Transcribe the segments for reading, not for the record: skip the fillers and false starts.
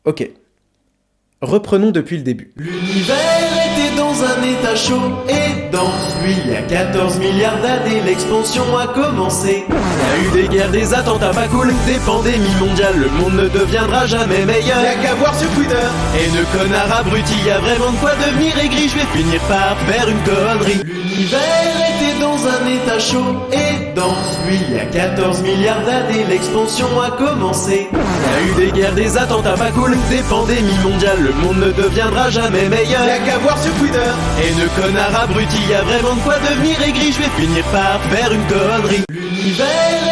Ok. Reprenons depuis le début. L'univers était dans un état chaud et dense. Puis il y a 14 milliards d'années, l'expansion a commencé. Il y a eu des guerres, des attentats pas cool, des pandémies mondiales. Le monde ne deviendra jamais meilleur. Y'a qu'à voir sur Twitter. Et ne connard abruti, y a vraiment de quoi devenir aigri. Je vais finir par faire une connerie. L'univers était dans un état chaud et dense. Puis il y a 14 milliards d'années, l'expansion a commencé. Il y a eu des guerres, des attentats pas cool, des pandémies mondiales. Le monde ne deviendra jamais meilleur. Y'a qu'à voir sur Twitter. Et ne connard abruti, y a vraiment de quoi devenir aigri. Je vais finir par faire une connerie. L'univers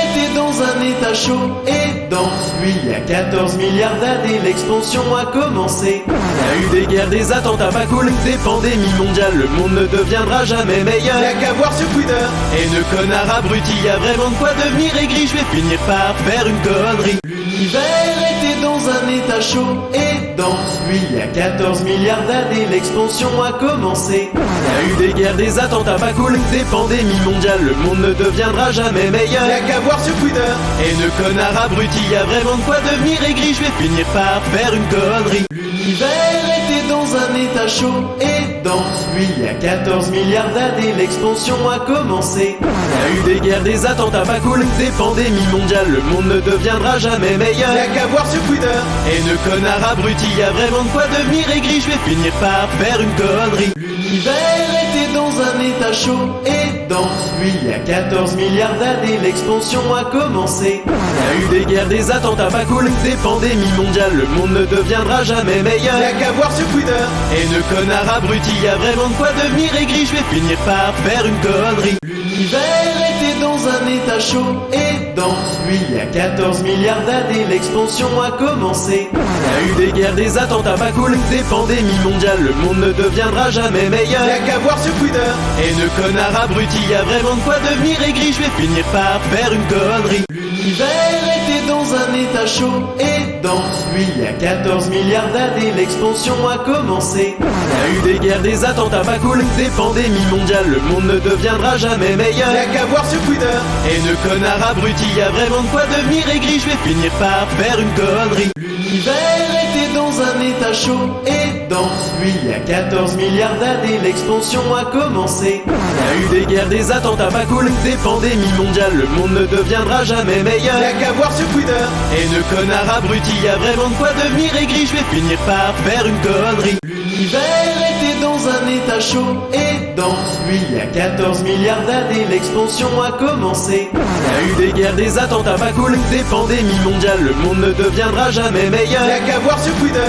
était dans un état chaud et dense. Puis il y a 14 milliards d'années, l'expansion a commencé. Il y a eu des guerres, des attentats pas cool, des pandémies mondiales. Le monde ne deviendra jamais meilleur. Y'a qu'à voir sur Twitter. Et ne connard abruti, y a vraiment de quoi devenir aigri. Je vais finir par faire une connerie. L'univers était dans un état chaud et dense. Puis il y a 14 milliards d'années, l'expansion a commencé. Il y a eu des guerres, des attentats pas cool, des pandémies mondiales. Le monde ne deviendra jamais meilleur. Y'a qu'à voir sur Twitter. Et ne connard abruti, y a vraiment de quoi devenir aigri. Je vais finir par faire une connerie. L'univers était dans un état chaud et dense. Puis il y a 14 milliards d'années, l'expansion a commencé. Il y a eu des guerres, des attentats pas cool, des pandémies mondiales. Le monde ne deviendra jamais meilleur. Y'a qu'à voir sur Twitter. Et ne connard abruti, y a vraiment de quoi devenir aigri. Je vais finir par faire une connerie. L'univers était dans un état chaud et dense. Puis il y a 14 milliards d'années, l'expansion a commencé. Il y a eu des guerres, des attentats pas cool, des pandémies mondiales. Le monde ne deviendra jamais meilleur. Y'a qu'à voir sur Twitter. Et ne connard abruti, y a vraiment de quoi devenir aigri. Je vais finir par faire une connerie. L'univers était dans un état chaud et dense. Puis il y a 14 milliards d'années, l'expansion a commencé. Il y a eu des guerres, des attentats pas cool, des pandémies mondiales. Le monde ne deviendra jamais meilleur. Y'a qu'à voir sur Twitter. Et ne connard abruti, y a vraiment de quoi devenir aigri. Je vais finir par faire une connerie. L'univers était dans un état chaud et dense. Puis il y a 14 milliards d'années, l'expansion a commencé. Il y a eu des guerres, des attentats pas cool, des pandémies mondiales. Le monde ne deviendra jamais meilleur. Y'a qu'à voir sur Twitter. Et ne connard abruti, y a vraiment de quoi devenir aigri. Je vais finir par faire une connerie. L'univers était dans un état chaud et dense. Puis il y a 14 milliards d'années, l'expansion a commencé. Il y a eu des guerres, des attentats pas cool, des pandémies mondiales. Le monde ne deviendra jamais meilleur. Y'a qu'à voir sur Twitter. Et ne connard abruti, y a vraiment de quoi devenir aigri. Je vais finir par faire une connerie. L'univers était dans un état chaud et dense. Puis il y a 14 milliards d'années, l'expansion a commencé. Il y a eu des guerres, des attentats pas cool, des pandémies mondiales. Le monde ne deviendra jamais meilleur. Y'a qu'à voir sur Twitter. Et ne connard abruti, y a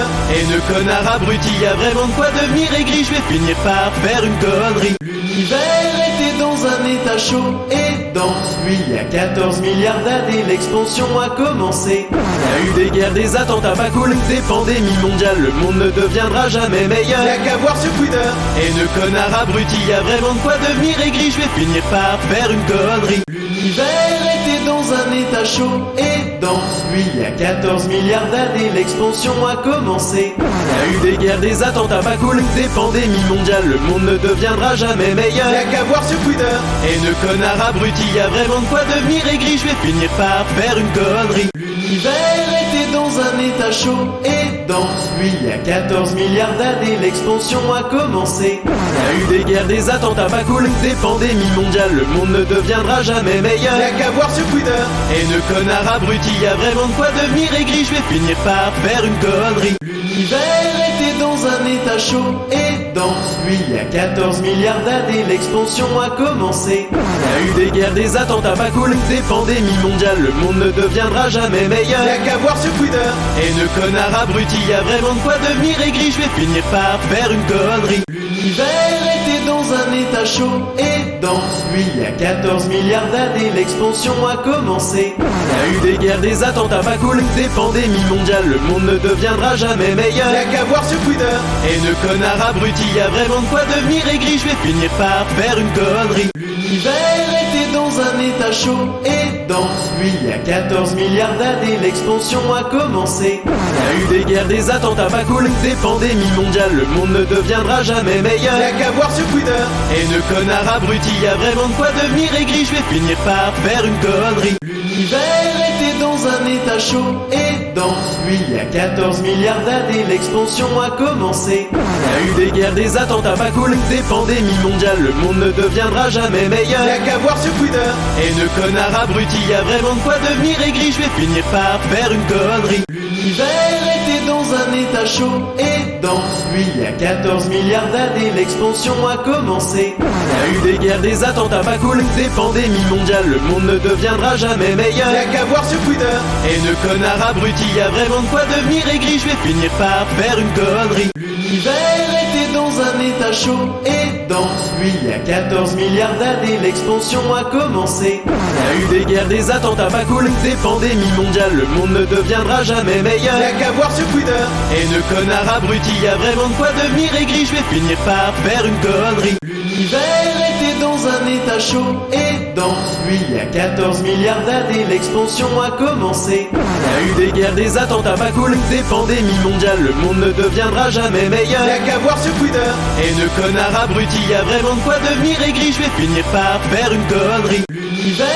vraiment de quoi devenir aigri. Je vais finir par faire une connerie. L'univers était dans un état chaud et dense. Puis il y a 14 milliards d'années, l'expansion a commencé. Il y a eu des guerres, des attentats pas cool, des pandémies mondiales. Le monde ne deviendra jamais meilleur. Y'a qu'à voir sur Twitter. Et ne connard abruti, y a vraiment de quoi devenir aigri. Je vais finir par faire une connerie. L'univers était dans un état chaud et dense. Puis il y a 14 milliards d'années, l'expansion a commencé. Il y a eu des guerres, des attentats pas cool, des pandémies mondiales. Le monde ne deviendra jamais meilleur. Y'a qu'à voir sur Twitter. Et ne connard abruti, y a vraiment de quoi devenir aigri. Je vais finir par faire une connerie. L'univers était dans un état chaud et dense. Puis il y a 14 milliards d'années, l'expansion a commencé. Il y a eu des guerres, des attentats pas cool, des pandémies mondiales. Le monde ne deviendra jamais meilleur. Y'a qu'à voir sur Twitter. Et ne connard abruti, y a vraiment de quoi devenir aigri. Je vais finir par faire une connerie. L'univers était dans un état chaud et dense. Puis il y a 14 milliards d'années, l'expansion a commencé. Il y a eu des guerres, des attentats pas cool, des pandémies mondiales. Le monde ne deviendra jamais meilleur. Y'a qu'à voir sur Twitter. Et ne connard abruti, y a vraiment de quoi devenir aigri. Je vais finir par faire une connerie. L'univers était dans un état chaud et dense. Puis il y a 14 milliards d'années, l'expansion a commencé. Il y a eu des guerres, des attentats pas cool, des pandémies mondiales. Le monde ne deviendra jamais meilleur. Y'a qu'à voir sur Twitter. Et ne connard abruti, y a vraiment de quoi devenir aigri. Je vais finir par faire une connerie. L'univers était dans un état chaud et dense. Puis il y a 14 milliards d'années, l'expansion a commencé. Il y a eu des guerres, des attentats pas cool, des pandémies mondiales. Le monde ne deviendra jamais meilleur. Y'a qu'à voir sur Twitter. Et ne connard abruti, y a vraiment de quoi devenir aigri. Je vais finir par faire une connerie. L'univers était dans un état chaud et Puis il y a 14 milliards d'années, l'expansion a commencé. Il y a eu des guerres, des attentats pas cool, des pandémies mondiales, le monde ne deviendra jamais meilleur. Y'a qu'à voir ce Twitter. Et de connard abruti, y a vraiment de quoi devenir aigri, je vais finir par faire une connerie. L'univers était dans un état chaud et dense. Puis il y a 14 milliards d'années, l'expansion a commencé. Il y a eu des guerres, des attentats pas cool, des pandémies mondiales, le monde ne deviendra jamais meilleur. Y'a qu'à voir ce Twitter. Et de connard abruti, y a vraiment de quoi devenir aigri, je vais finir par faire une connerie. L'univers était dans un état chaud et dense. Puis il y a 14 milliards d'années, l'expansion a commencé. Il y a eu des guerres, des attentats pas cool, des pandémies mondiales, le monde ne deviendra jamais meilleur. Y'a qu'à voir ce Twitter. Et de connard abruti, y a vraiment de quoi devenir aigri, je vais finir par faire une connerie. L'univers était dans un état chaud et dense. Puis il y a 14 milliards d'années, l'expansion a commencé. Il y a eu des guerres, des attentats pas cool, des pandémies mondiales, le monde ne deviendra jamais meilleur. Y'a qu'à voir ce Twitter. Et de connard abruti, y a vraiment de quoi devenir aigri, je vais finir par faire une connerie. L'univers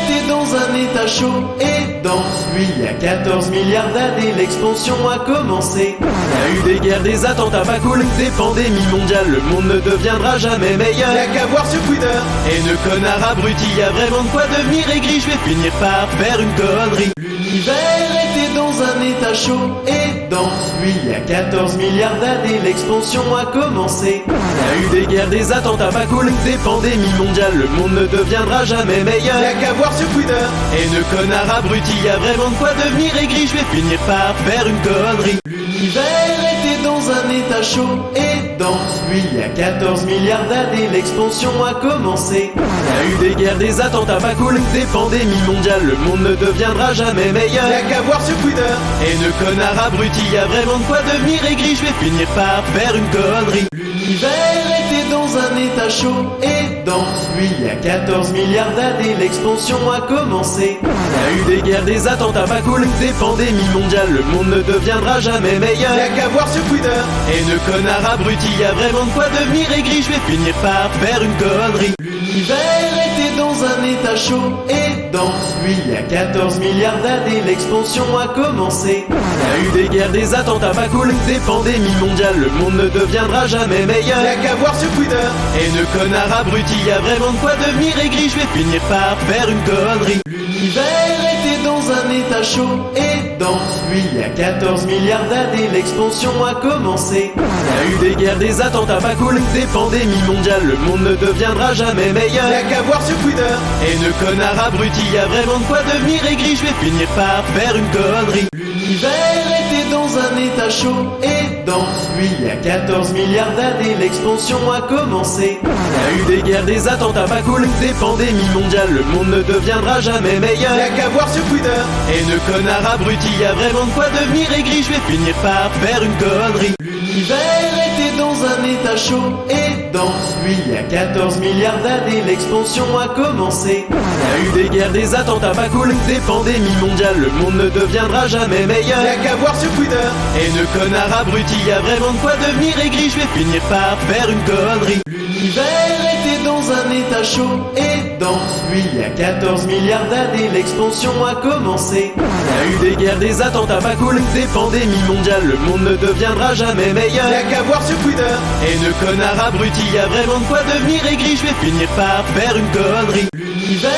était dans un état chaud et dense. Puis il y a 14 milliards d'années, l'expansion a commencé. Il y a eu des guerres, des attentats pas cool, des pandémies mondiales, le monde ne deviendra jamais meilleur. Y'a qu'à voir ce Twitter. Et de connard abruti, y a vraiment de quoi devenir aigri, je vais finir par faire une connerie. L'univers était dans un état chaud et dense. Puis il y a 14 milliards d'années, l'expansion a commencé. Il y a eu des guerres, des attentats pas cool, des pandémies mondiales, le monde ne deviendra jamais meilleur. Y'a qu'à voir ce Twitter. Et de connard abruti, y a vraiment de quoi devenir aigri, je vais finir par faire une connerie. L'univers était dans un état chaud et dense. Puis il y a 14 milliards d'années, l'expansion a commencé. Il y a eu des guerres, des attentats pas cool, des pandémies mondiales, le monde ne deviendra jamais meilleur. Y'a qu'à voir ce Twitter. Et de connard abruti, y a vraiment de quoi devenir aigri, je vais finir par faire une connerie. L'univers était dans un état chaud et dense. Puis il y a 14 milliards d'années, l'expansion a commencé. Il y a eu des guerres, des attentats pas cool, des pandémies mondiales, le monde ne deviendra jamais meilleur. Y'a qu'à voir ce Twitter. Et de connard abruti, y a vraiment de quoi devenir aigri, je vais finir par faire une connerie. L'univers était dans un état chaud et dense. Puis il y a 14 milliards d'années, l'expansion a commencé. Il y a eu des guerres, des attentats pas cool, des pandémies mondiales, le monde ne deviendra jamais meilleur. Y'a qu'à voir ce Twitter. Et de connard abruti, y a vraiment de quoi devenir aigri, je vais finir par faire une connerie. L'univers était dans un état chaud et dense. Puis il y a 14 milliards d'années, l'expansion a commencé. Il y a eu des guerres, des attentats pas cool, des pandémies mondiales, le monde ne deviendra jamais meilleur. Y'a qu'à voir ce Twitter. Et de connard abruti, y a vraiment de quoi devenir aigri, je vais finir par faire une connerie. L'univers était dans un état chaud et dense. Puis il y a 14 milliards d'années, l'expansion a commencé. Il y a eu des guerres, des attentats pas cool, des pandémies mondiales, le monde ne deviendra jamais meilleur. Y'a qu'à voir ce Twitter. Et de connard abruti, y a vraiment de quoi devenir aigri, je vais finir par faire une connerie. L'univers était dans un état chaud et dense. Puis il y a 14 milliards d'années, l'expansion a commencé. Il y a eu des guerres, des attentats pas cool, des pandémies mondiales, le monde ne deviendra jamais meilleur. Y'a qu'à voir ce Twitter. Et de connard abruti, y a vraiment de quoi devenir aigri, je vais finir par faire une connerie. L'univers était dans un état chaud et dense. Puis il y a 14 milliards d'années, l'expansion a commencé. Il y a eu des guerres, des attentats pas cool, des pandémies mondiales, le monde ne deviendra jamais meilleur. Y'a qu'à voir ce Twitter. Et de connard abruti, y a vraiment de quoi devenir aigri, je vais finir par faire une connerie. L'univers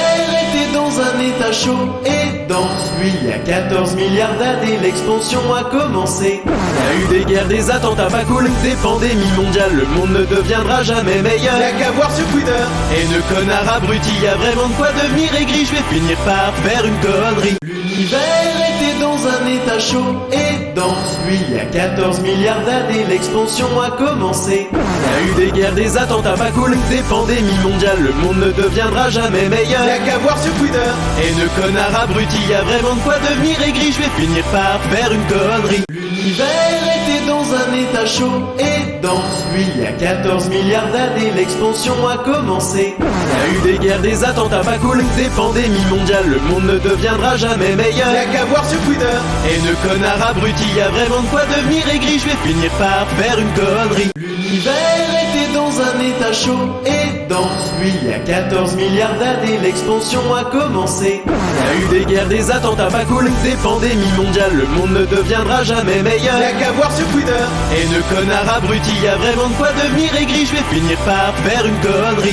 était dans un état chaud et dense. Puis il y a 14 milliards d'années, l'expansion a commencé. Il y a eu des guerres, des attentats pas cool, des pandémies mondiales, le monde ne deviendra jamais meilleur. Y'a qu'à voir ce Twitter. Et de connard abruti, y a vraiment de quoi devenir aigri, je vais finir par faire une connerie. L'univers était dans un état chaud et dense. Puis il y a 14 milliards d'années, l'expansion a commencé. Il y a eu des guerres, des attentats pas cool, des pandémies mondiales, le monde ne deviendra jamais meilleur. Y'a qu'à voir ce Twitter. Et de connard abruti, y a vraiment de quoi devenir aigri, je vais finir par faire une connerie. L'univers était dans un état chaud et dense. Puis il y a 14 milliards d'années, l'expansion a commencé. Il y a eu des guerres, des attentats pas cool, des pandémies mondiales, le monde ne deviendra jamais meilleur. Y'a qu'à voir ce Twitter. Et de connard abruti, y a vraiment de quoi devenir aigri, je vais finir par faire une connerie. L'univers était dans dans un état chaud et dense. Puis il y a 14 milliards d'années, l'expansion a commencé. Il y a eu des guerres, des attentats pas cool, des pandémies mondiales, le monde ne deviendra jamais meilleur. Y'a qu'à voir sur Twitter. Et de connard abruti, y a vraiment de quoi devenir aigri, je vais finir par faire une connerie.